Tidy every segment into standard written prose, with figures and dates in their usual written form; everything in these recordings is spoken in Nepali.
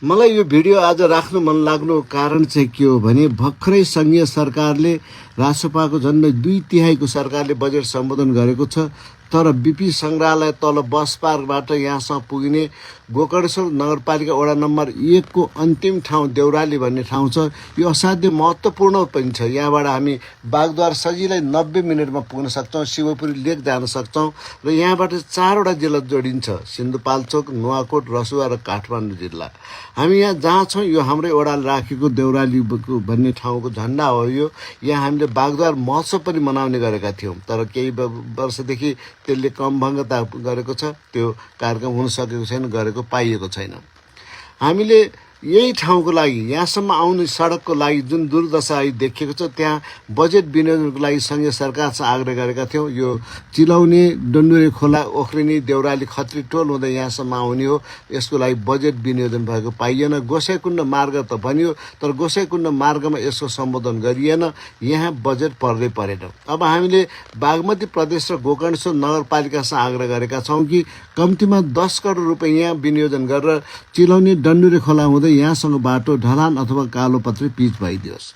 मलाई यो भिडियो आज राख्नु मन लाग्नु कारण चाहिँ के हो भने भर्खरै संघीय सरकारले राष्ट्रपाको झन्डै 2/3 सरकारले बजेट सम्बोधन गरेको छ। तर बिपी संग्रहालय तल बस पार्कबाट यहाँसम्म पुगिने गोकर्णेश्वर नगरपालिका वडा नम्बर 1 को अन्तिम ठाउँ देउराली भन्ने ठाउँ छ। यो असाध्यै महत्त्वपूर्ण पनि छ। यहाँबाट हामी बागद्वार सजिलै 90 मिनेटमा पुग्न सक्छौँ, शिवपुरी लेक जान सक्छौँ र यहाँबाट 4वटा जिल्ला जोडिन्छ, सिन्धुपाल्चोक, नुवाकोट, रसुवा र काठमाडौँ जिल्ला। हामी यहाँ जहाँ छौँ यो हाम्रै वडाले राखेको देउराली भन्ने ठाउँको झन्डा हो। यो यहाँ हामीले बागद्वार महोत्सव पनि मनाउने गरेका थियौँ, तर केही वर्षदेखि त्यसले कमभङ्गता गरेको छ। त्यो कार्यक्रम हुन सकेको छैन, गरेको पाइएको छैन। हामीले यही ठाउँको लागि, यहाँसम्म आउने सडकको लागि जुन दुर्दशा देखिएको छ, त्यहाँ बजेट विनियोजनको लागि संघीय सरकारसँग आग्रह गरेका थियौँ। यो चिलाउने, डन्डुरे खोला, ओख्रिनी, देउराली, खत्री टोल हुँदै यहाँसम्म आउने हो। यसको लागि बजेट विनियोजन भएको पाइएन। गोसाइँकुण्ड मार्ग त बनियो, तर गोसाइँकुण्ड मार्गमा यसको सम्बोधन गरिएन। यहाँ बजेट पर्दै परेन। अब हामीले बागमती प्रदेश र गोकर्णेश्वर नगरपालिकासँग आग्रह गरेका छौँ कि कम्तीमा 10 करोड रुपियाँ विनियोजन गरेर चिलाउने, डन्डुरे खोला हुँदै यहाँसँग बाटो ढलान अथवा कालोपत्री पिच भइदियोस्।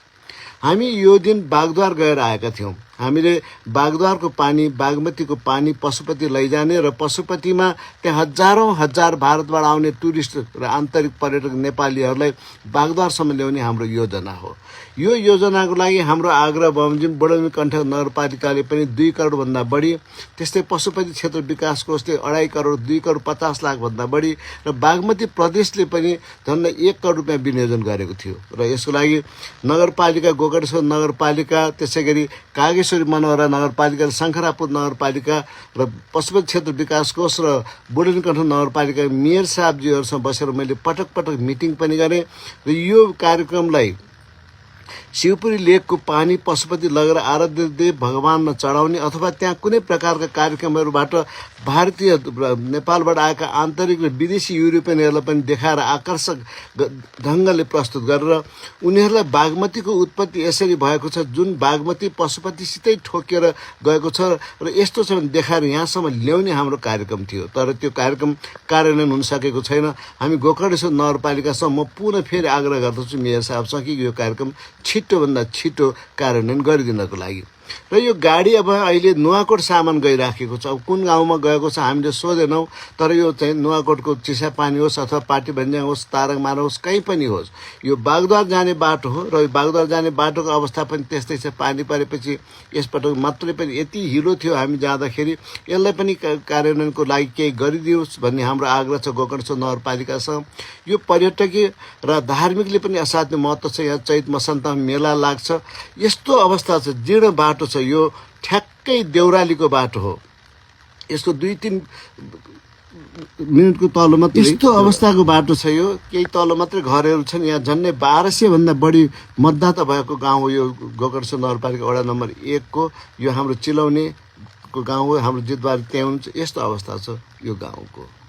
हामी यो दिन बागद्वार गएर आएका थियौँ। हामीले बागद्वारको पानी, बागमतीको पानी पशुपति लैजाने र पशुपतिमा त्यहाँ हजार भारतबाट आउने टुरिस्ट र आन्तरिक पर्यटक नेपालीहरूलाई बागद्वारसम्म ल्याउने हाम्रो योजना हो। यो योजनाको लागि हाम्रो आग्रह बमोजिम बुढानीकण्ठ नगरपालिकाले पनि 2 करोडभन्दा बढी, त्यस्तै पशुपति क्षेत्र विकास कोषले 2.5 करोड, 2 करोड 50 लाखभन्दा बढी र बागमती प्रदेशले पनि झन्डै 1 करोड रुपियाँ विनियोजन गरेको थियो। र यसको लागि नगरपालिका, गोकर्णेश्वर नगरपालिका, त्यसै गरी कागेश्वरी मनोहरा नगरपालिका, शङ्खरापुर नगरपालिका र पशुपति क्षेत्र विकास कोष र बुढानीकण्ठ नगरपालिका मेयर साहबजीहरूसँग बसेर मैले पटक मिटिङ पनि गरेँ र यो कार्यक्रमलाई शिवपुरी लेकको पानी पशुपति लगेर आराध्य देव भगवानमा चढाउने अथवा त्यहाँ कुनै प्रकारका कार्यक्रमहरूबाट भारतीय नेपालबाट आएका आन्तरिक र विदेशी युरोपियनहरूलाई पनि देखाएर आकर्षक ढङ्गले प्रस्तुत गरेर उनीहरूलाई बागमतीको उत्पत्ति यसरी भएको छ, जुन बागमती पशुपतिसितै ठोकेर गएको छ र यस्तो छ भने देखाएर यहाँसम्म ल्याउने हाम्रो कार्यक्रम थियो। तर त्यो कार्यक्रम कार्यान्वयन हुन सकेको छैन। हामी गोकर्णेश्वर नगरपालिकासँग म पुनः फेरि आग्रह गर्दछु मेयर साहबसँग कि यो कार्यक्रम छिटोभन्दा छिटो कार्यान्वयन गरिदिनको लागि। र यो गाडी अब अहिले नुवाकोट सामान गइराखेको छ। अब कुन गाउँमा गएको छ हामीले सोधेनौँ, तर यो चाहिँ नुवाकोटको चिसापानी होस् अथवा पाटी भन्ज्याङ होस्, तारङमारा होस्, कहीँ पनि होस्, यो बागद्वार जाने बाटो हो र यो बागद्वार जाने बाटोको अवस्था पनि त्यस्तै छ। पानी परेपछि यसपटक मात्रै पनि यति हिलो थियो हामी जाँदाखेरि, यसलाई पनि कार्यान्वयनको लागि केही गरिदियोस् भन्ने हाम्रो आग्रह छ गोकर्णेश्वर नगरपालिकासँग। यो पर्यटकीय र धार्मिकले पनि असाध्य महत्त्व छ। यहाँ चैत मसान्तमा मेला लाग्छ। यस्तो अवस्था छ, जीर्ण बाटो छ। यो ठ्याक्कै देउरालीको बाटो हो। यसको 2-3 मिनटको तल मात्रै यस्तो अवस्थाको बाटो छ। यो केही तल मात्रै घरहरू छन्। यहाँ झन्डै 1200 भन्दा बढी मतदाता भएको गाउँ हो यो गोकर्णेश्वर नगरपालिका वडा नम्बर 1 को। यो हाम्रो चिलाउनेको गाउँ हो, हाम्रो जितबारी त्यहाँ हुन्छ। यस्तो अवस्था छ यो गाउँको।